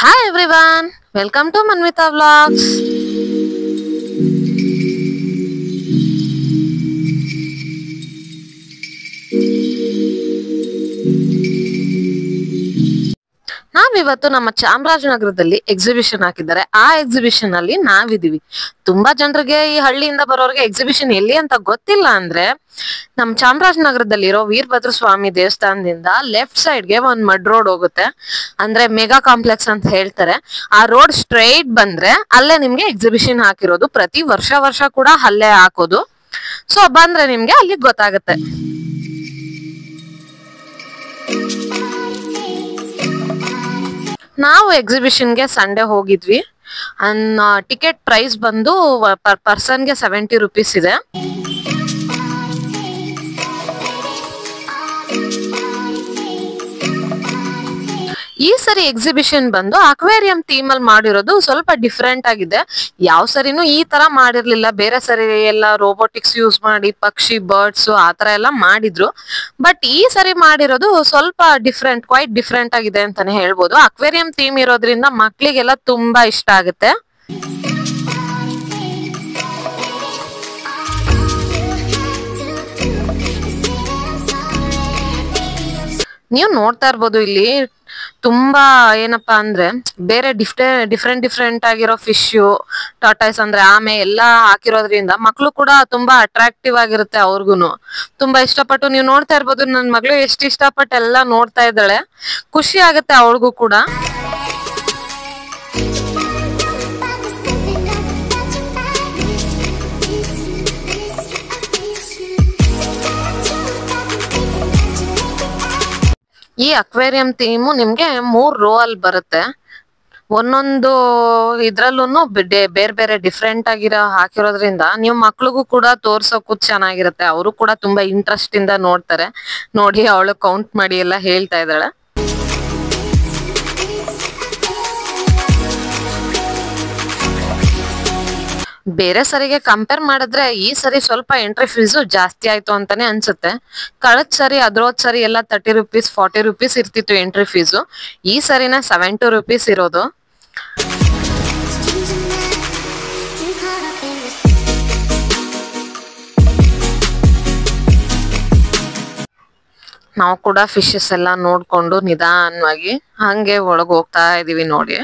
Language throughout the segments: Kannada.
Hi everyone, welcome to Manvita Vlogs. ನಾವಿವತ್ತು ನಮ್ಮ ಚಾಮರಾಜನಗರದಲ್ಲಿ ಎಕ್ಸಿಬಿಷನ್ ಹಾಕಿದ್ದಾರೆ. ಆ ಎಕ್ಸಿಬಿಷನ್ ಅಲ್ಲಿ ನಾವಿದೀವಿ. ತುಂಬಾ ಜನರಿಗೆ ಈ ಹಳ್ಳಿಯಿಂದ ಬರೋರಿಗೆ ಎಕ್ಸಿಬಿಷನ್ ಎಲ್ಲಿ ಅಂತ ಗೊತ್ತಿಲ್ಲ ಅಂದ್ರೆ ನಮ್ ಚಾಮರಾಜನಗರದಲ್ಲಿರೋ ವೀರಭದ್ರ ಸ್ವಾಮಿ ದೇವಸ್ಥಾನದಿಂದ ಲೆಫ್ಟ್ ಸೈಡ್ಗೆ ಒಂದ್ ಮಡ್ ರೋಡ್ ಹೋಗುತ್ತೆ. ಅಂದ್ರೆ ಮೆಗಾ ಕಾಂಪ್ಲೆಕ್ಸ್ ಅಂತ ಹೇಳ್ತಾರೆ. ಆ ರೋಡ್ ಸ್ಟ್ರೈಟ್ ಬಂದ್ರೆ ಅಲ್ಲೇ ನಿಮ್ಗೆ ಎಕ್ಸಿಬಿಷನ್ ಹಾಕಿರೋದು. ಪ್ರತಿ ವರ್ಷ ಕೂಡ ಅಲ್ಲೇ ಹಾಕೋದು. ಸೊ ಬಂದ್ರೆ ನಿಮ್ಗೆ ಅಲ್ಲಿ ಗೊತ್ತಾಗುತ್ತೆ. ನಾವು ಎಕ್ಸಿಬಿಷನ್ಗೆ ಸಂಡೇ ಹೋಗಿದ್ವಿ. ಟಿಕೆಟ್ ಪ್ರೈಸ್ ಬಂದು ಪರ್ ಪರ್ಸನ್ಗೆ 70 ರೂಪೀಸ್ ಇದೆ. ಈ ಸರಿ ಎಕ್ಸಿಬಿಷನ್ ಬಂದು ಅಕ್ವೇರಿಯಂ ಥೀಮ್ ಅಲ್ಲಿ ಮಾಡಿರೋದು ಸ್ವಲ್ಪ ಡಿಫ್ರೆಂಟ್ ಆಗಿದೆ. ಯಾವ ಸರಿನೂ ಈ ತರ ಮಾಡಿರ್ಲಿಲ್ಲ. ಬೇರೆ ಸರಿ ಎಲ್ಲ ರೋಬೋಟಿಕ್ಸ್ ಯೂಸ್ ಮಾಡಿ ಪಕ್ಷಿ ಬರ್ಡ್ಸ್ ಆತರ ಎಲ್ಲ ಮಾಡಿದ್ರು. ಬಟ್ ಈ ಸರಿ ಮಾಡಿರೋದು ಸ್ವಲ್ಪ ಕ್ವೈಟ್ ಡಿಫ್ರೆಂಟ್ ಆಗಿದೆ ಅಂತಾನೆ ಹೇಳ್ಬೋದು. ಅಕ್ವೇರಿಯಂ ಥೀಮ್ ಇರೋದ್ರಿಂದ ಮಕ್ಳಿಗೆಲ್ಲ ತುಂಬಾ ಇಷ್ಟ ಆಗುತ್ತೆ. ನೀವು ನೋಡ್ತಾ ಇರ್ಬೋದು ಇಲ್ಲಿ ತುಂಬಾ ಏನಪ್ಪಾ ಅಂದ್ರೆ ಬೇರೆ ಡಿಫ್ರೆಂಟ್ ಆಗಿರೋ ಫಿಶ್, ಟಾಟಾಯ್ಸ್ ಅಂದ್ರೆ ಆಮೆ ಎಲ್ಲಾ ಹಾಕಿರೋದ್ರಿಂದ ಮಕ್ಳು ಕೂಡ ತುಂಬಾ ಅಟ್ರಾಕ್ಟಿವ್ ಆಗಿರುತ್ತೆ. ಅವ್ರಿಗೂನು ತುಂಬಾ ಇಷ್ಟಪಟ್ಟು ನೀವು ನೋಡ್ತಾ ಇರ್ಬೋದು. ನನ್ ಮಗಳು ಎಷ್ಟು ಇಷ್ಟಪಟ್ಟು ಎಲ್ಲಾ ನೋಡ್ತಾ ಇದ್ದಾಳೆ. ಖುಷಿ ಆಗುತ್ತೆ ಅವಳಿಗೂ ಕೂಡ. ಈ ಅಕ್ವೇರಿಯಂ ಥೀಮು ನಿಮ್ಗೆ 3 ರೋ ಅಲ್ಲಿ ಬರುತ್ತೆ. ಒಂದೊಂದು ಇದ್ರಲ್ಲೂ ಬೇರೆ ಡಿಫ್ರೆಂಟ್ ಆಗಿರೋ ಹಾಕಿರೋದ್ರಿಂದ ನೀವು ಮಕ್ಳಿಗೂ ಕೂಡ ತೋರ್ಸೋಕು ಚೆನ್ನಾಗಿರುತ್ತೆ. ಅವರು ಕೂಡ ತುಂಬಾ ಇಂಟ್ರೆಸ್ಟ್ ಇಂದ ನೋಡ್ತಾರೆ. ನೋಡಿ ಅವಳು ಕೌಂಟ್ ಮಾಡಿ ಎಲ್ಲ ಹೇಳ್ತಾ ಇದ್ದಾಳೆ. ಬೇರೆ ಸರಿಗೆ ಕಂಪೇರ್ ಮಾಡಿದ್ರೆ ಈ ಸರಿ ಸ್ವಲ್ಪ ಎಂಟ್ರಿ ಫೀಸು ಜಾಸ್ತಿ ಆಯ್ತು ಅಂತಾನೆ ಅನ್ಸುತ್ತೆ. ಕಳೆದ ಸರಿ ಅದ್ರೋದ್ ಸರಿ ಎಲ್ಲ 30 ರೂಪೀಸ್ 40 ರೂಪೀಸ್ ಇರ್ತಿತ್ತು ಎಂಟ್ರಿ ಫೀಸು. ಈ ಸರಿನ 70 ರೂಪೀಸ್ ಇರೋದು. ನಾವು ಕೂಡ ಫಿಶಸ್ ಎಲ್ಲ ನೋಡ್ಕೊಂಡು ನಿಧಾನವಾಗಿ ಹಂಗೆ ಒಳಗ್ ಹೋಗ್ತಾ ಇದೀವಿ ನೋಡಿ.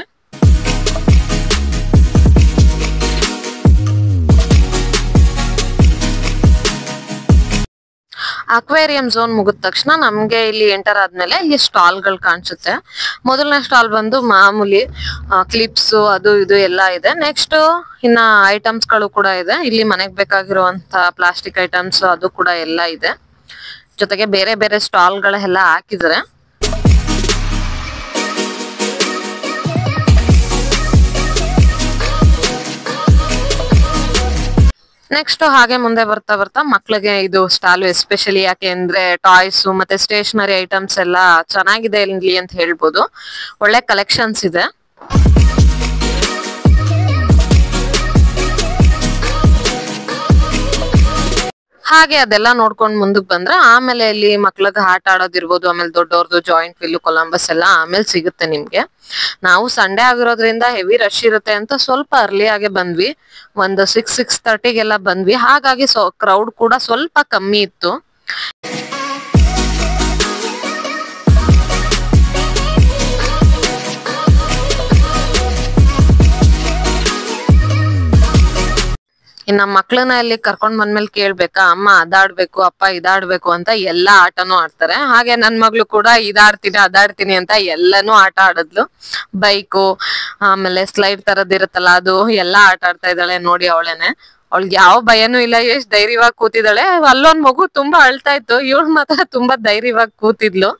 ಅಕ್ವೇರಿಯಂ ಝೋನ್ ಮುಗಿದ ತಕ್ಷಣ ನಮ್ಗೆ ಇಲ್ಲಿ ಎಂಟರ್ ಆದ್ಮೇಲೆ ಇಲ್ಲಿ ಸ್ಟಾಲ್ ಗಳು ಕಾಣಿಸುತ್ತೆ. ಮೊದಲನೇ ಸ್ಟಾಲ್ ಬಂದು ಮಾಮೂಲಿ ಕ್ಲಿಪ್ಸ್ ಅದು ಇದು ಎಲ್ಲ ಇದೆ. ನೆಕ್ಸ್ಟ್ ಇನ್ನ ಐಟಮ್ಸ್ ಗಳು ಕೂಡ ಇದೆ. ಇಲ್ಲಿ ಮನೆಗ್ ಬೇಕಾಗಿರುವಂತ ಪ್ಲಾಸ್ಟಿಕ್ ಐಟಮ್ಸ್ ಅದು ಕೂಡ ಎಲ್ಲ ಇದೆ. ಜೊತೆಗೆ ಬೇರೆ ಸ್ಟಾಲ್ ಗಳೆಲ್ಲ ಹಾಕಿದ್ದಾರೆ. ನೆಕ್ಸ್ಟ್ ಹಾಗೆ ಮುಂದೆ ಬರ್ತಾ ಮಕ್ಳಿಗೆ ಇದು ಸ್ಟಾಲ್ ಎಸ್ಪೆಷಲಿ ಯಾಕೆ ಅಂದ್ರೆ ಟಾಯ್ಸ್ ಮತ್ತೆ ಸ್ಟೇಷನರಿ ಐಟಮ್ಸ್ ಎಲ್ಲ ಚೆನ್ನಾಗಿದೆ ಇಲ್ಲಿ ಅಂತ ಹೇಳ್ಬೋದು. ಒಳ್ಳೆ ಕಲೆಕ್ಷನ್ಸ್ ಇದೆ. ಹಾಗೆ ಅದೆಲ್ಲ ನೋಡ್ಕೊಂಡ್ ಮುಂದಕ್ಕೆ ಬಂದ್ರೆ ಆಮೇಲೆ ಇಲ್ಲಿ ಮಕ್ಳಿಗೆ ಆಟ ಆಡೋದಿರ್ಬೋದು. ಆಮೇಲೆ ದೊಡ್ಡವ್ರದ್ದು ಜಾಯಿಂಟ್ ವಿಲ್, ಕೊಲಂಬಸ್ ಎಲ್ಲ ಆಮೇಲೆ ಸಿಗುತ್ತೆ ನಿಮ್ಗೆ. ನಾವು ಸಂಡೇ ಆಗಿರೋದ್ರಿಂದ ಹೆವಿ ರಶ್ ಇರುತ್ತೆ ಅಂತ ಸ್ವಲ್ಪ ಅರ್ಲಿ ಆಗಿ ಬಂದ್ವಿ. ಒಂದು 6:30ಗೆಲ್ಲ ಬಂದ್ವಿ. ಹಾಗಾಗಿ ಕ್ರೌಡ್ ಕೂಡ ಸ್ವಲ್ಪ ಕಮ್ಮಿ ಇತ್ತು. ಇನ್ನ ಮಕ್ಳನ್ನ ಇಲ್ಲಿ ಕರ್ಕೊಂಡ್ ಬಂದ್ಮೇಲೆ ಕೇಳ್ಬೇಕಾ, ಅಮ್ಮ ಅದಾಡ್ಬೇಕು ಅಪ್ಪ ಇದಾಡ್ಬೇಕು ಅಂತ ಎಲ್ಲಾ ಆಟನೂ ಆಡ್ತಾರೆ. ಹಾಗೆ ನನ್ ಮಗಳು ಕೂಡ ಅದಾಡ್ತೀನಿ ಅಂತ ಎಲ್ಲಾನು ಆಟ ಆಡದ್ಲು. ಬೈಕು ಆಮೇಲೆ ಸ್ಲೈಡ್ ತರದ್ ಇರುತ್ತಲ್ಲ ಅದು ಎಲ್ಲಾ ಆಟ ಆಡ್ತಾ ಇದ್ದಾಳೆ ನೋಡಿ. ಅವಳಿಗೆ ಯಾವ ಭಯನೂ ಇಲ್ಲ. ಎಷ್ಟ್ ಧೈರ್ಯವಾಗಿ ಕೂತಿದ್ದಾಳೆ. ಅಲ್ಲೊಂದ್ ಮಗು ತುಂಬಾ ಅಳ್ತಾ ಇತ್ತು. ಇವಳು ಮಾತ್ರ ತುಂಬಾ ಧೈರ್ಯವಾಗಿ ಕೂತಿದ್ಲು.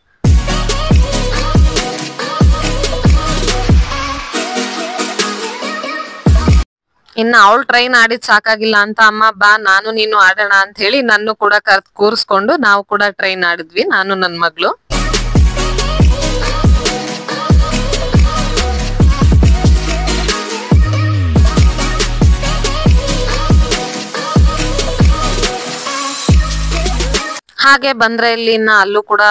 ಇನ್ನ ಅವಳು ಟ್ರೈನ್ ಆಡಿದ್ ಸಾಕಾಗಿಲ್ಲ ಅಂತ ಅಮ್ಮ ಬಾ ನಾನು ನೀನು ಆಡೋಣ ಅಂತ ಹೇಳಿ ನನ್ನ ಕೂಡ ಕೂರಿಸ್ಕೊಂಡು ನಾವು ಕೂಡ ಟ್ರೈನ್ ಆಡಿದ್ವಿ, ನಾನು ನನ್ ಮಗಳು. ಹಾಗೆ ಬಂದ್ರೆ ಇಲ್ಲಿ ಅಲ್ಲೂ ಕೂಡ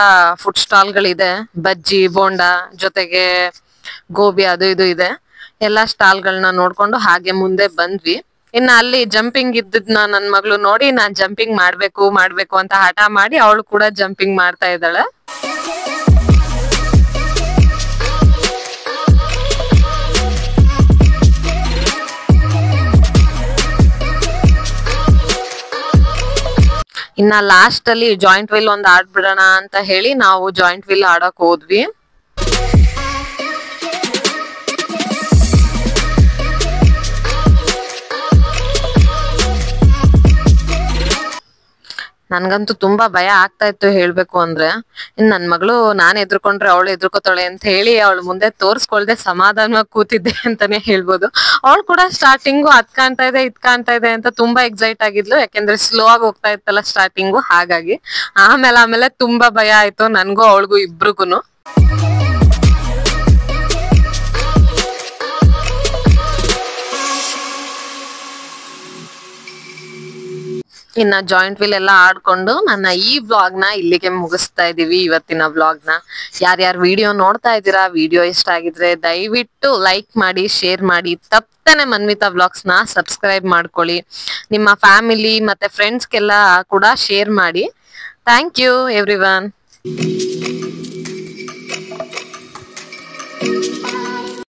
ಫುಡ್ ಸ್ಟಾಲ್ ಗಳಿದೆ. ಬಜ್ಜಿ ಬೋಂಡಾ ಜೊತೆಗೆ ಗೋಬಿ ಅದು ಇದು ಇದೆ. ಎಲ್ಲಾ ಸ್ಟಾಲ್ಗಳನ್ನ ನೋಡ್ಕೊಂಡು ಹಾಗೆ ಮುಂದೆ ಬಂದ್ವಿ. ಇನ್ನ ಅಲ್ಲಿ ಜಂಪಿಂಗ್ ಇದ್ದದ್ನ ನನ್ ಮಗಳು ನೋಡಿ ನಾನ್ ಜಂಪಿಂಗ್ ಮಾಡ್ಬೇಕು ಅಂತ ಹಠ ಮಾಡಿ ಅವಳು ಕೂಡ ಜಂಪಿಂಗ್ ಮಾಡ್ತಾ ಇದ್ದಾಳೆ. ಇನ್ನ ಲಾಸ್ಟ್ ಅಲ್ಲಿ ಜಾಯಿಂಟ್ ವೀಲ್ ಒಂದ್ ಆಡ್ಬಿಡೋಣ ಅಂತ ಹೇಳಿ ನಾವು ಜಾಯಿಂಟ್ ವೀಲ್ ಆಡಕ್ ಹೋದ್ವಿ. ನನ್ಗಂತೂ ತುಂಬಾ ಭಯ ಆಗ್ತಾ ಇತ್ತು ಹೇಳ್ಬೇಕು ಅಂದ್ರೆ. ಇನ್ ನನ್ ಮಗಳು ನಾನ್ ಎದ್ರುಕೊಂಡ್ರೆ ಅವಳು ಎದ್ರುಕೋತಾಳೆ ಅಂತ ಹೇಳಿ ಅವಳು ಮುಂದೆ ತೋರ್ಸ್ಕೊಳ್ದೆ ಸಮಾಧಾನವಾಗಿ ಕೂತಿದ್ದೆ ಅಂತಾನೆ ಹೇಳ್ಬೋದು. ಅವಳು ಕೂಡ ಸ್ಟಾರ್ಟಿಂಗು ಅದ್ ಕಾಣ್ತಾ ಇದೆ ಇದ್ ಕಾಣ್ತಾ ಇದೆ ಅಂತ ತುಂಬಾ ಎಕ್ಸೈಟ್ ಆಗಿದ್ಲು, ಯಾಕೆಂದ್ರೆ ಸ್ಲೋ ಆಗಿ ಹೋಗ್ತಾ ಇತ್ತಲ್ಲ ಸ್ಟಾರ್ಟಿಂಗು, ಹಾಗಾಗಿ. ಆಮೇಲೆ ತುಂಬಾ ಭಯ ಆಯ್ತು ನನ್ಗೂ ಅವಳಿಗೂ ಇಬ್ರಿಗೂನು. ಇನ್ನ ಜಾಯಿಂಟ್ ವೀಲ್ ಎಲ್ಲ ಆಡ್ಕೊಂಡು ನನ್ನ ಈ ವ್ಲಾಗ್ ನ ಇಲ್ಲಿಗೆ ಮುಗಿಸ್ತಾ ಇದೀವಿ. ಇವತ್ತಿನ ವ್ಲಾಗ್ ನ ಯಾರ್ಯಾರು ವಿಡಿಯೋ ನೋಡ್ತಾ ಇದ್ದೀರಾ, ವಿಡಿಯೋ ಇಷ್ಟ ಆಗಿದ್ರೆ ದಯವಿಟ್ಟು ಲೈಕ್ ಮಾಡಿ, ಶೇರ್ ಮಾಡಿ, ತಪ್ಪನೆ ಮನ್ವಿತಾ ವ್ಲಾಗ್ಸ್ ನ ಸಬ್ಸ್ಕ್ರೈಬ್ ಮಾಡ್ಕೊಳ್ಳಿ. ನಿಮ್ಮ ಫ್ಯಾಮಿಲಿ ಮತ್ತೆ ಫ್ರೆಂಡ್ಸ್ಗೆಲ್ಲ ಕೂಡ ಶೇರ್ ಮಾಡಿ. Thank you everyone.